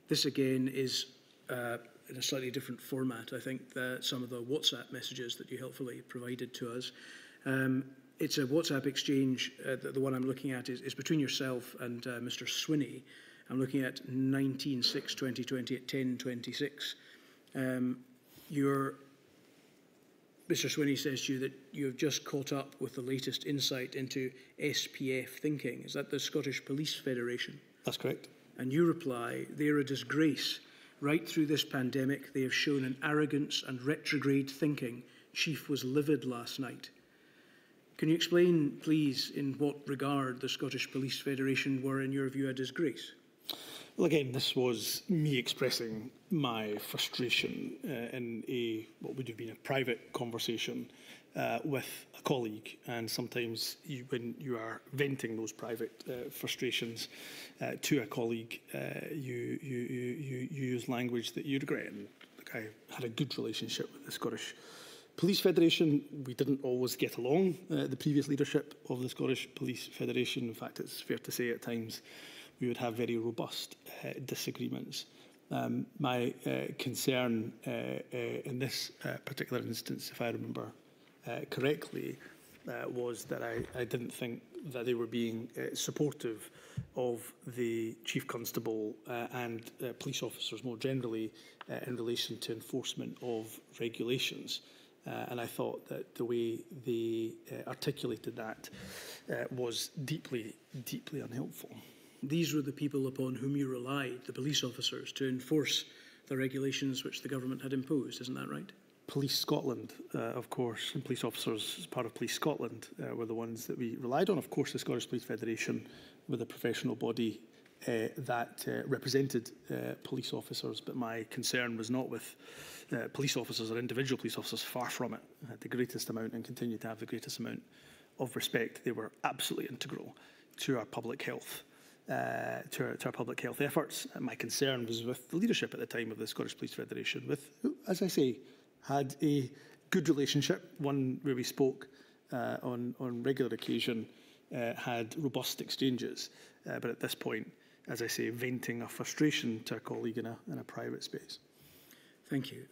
This again is in a slightly different format, I think, than some of the WhatsApp messages that you helpfully provided to us. It's a WhatsApp exchange. The one I'm looking at is between yourself and Mr Swinney. I'm looking at 19/6/2020 at 10:26. Mr Swinney says to you that you have just caught up with the latest insight into SPF thinking. Is that the Scottish Police Federation? That's correct. And you reply, they're a disgrace. Right through this pandemic, they have shown an arrogance and retrograde thinking. Chief was livid last night. Can you explain, please, in what regard the Scottish Police Federation were, in your view, a disgrace? Well, again, this was me expressing my frustration in what would have been a private conversation with a colleague, and sometimes when you are venting those private frustrations to a colleague, you use language that you regret. And look, I had a good relationship with the Scottish Police Federation. We didn't always get along, the previous leadership of the Scottish Police Federation. In fact, it's fair to say at times we would have very robust disagreements. My concern in this particular instance, if I remember correctly, was that I didn't think that they were being supportive of the Chief Constable and police officers more generally in relation to enforcement of regulations. And I thought that the way they articulated that was deeply, deeply unhelpful. These were the people upon whom you relied, the police officers, to enforce the regulations which the government had imposed, isn't that right? Police Scotland, of course, and police officers as part of Police Scotland were the ones that we relied on. Of course, the Scottish Police Federation were the professional body that represented police officers, but my concern was not with police officers or individual police officers, far from it. I had the greatest amount and continue to have the greatest amount of respect. They were absolutely integral to our public health. To our public health efforts. And my concern was with the leadership at the time of the Scottish Police Federation, who, as I say, had a good relationship, one where we spoke on regular occasion, had robust exchanges, but at this point, as I say, venting a frustration to a colleague in a private space. Thank you.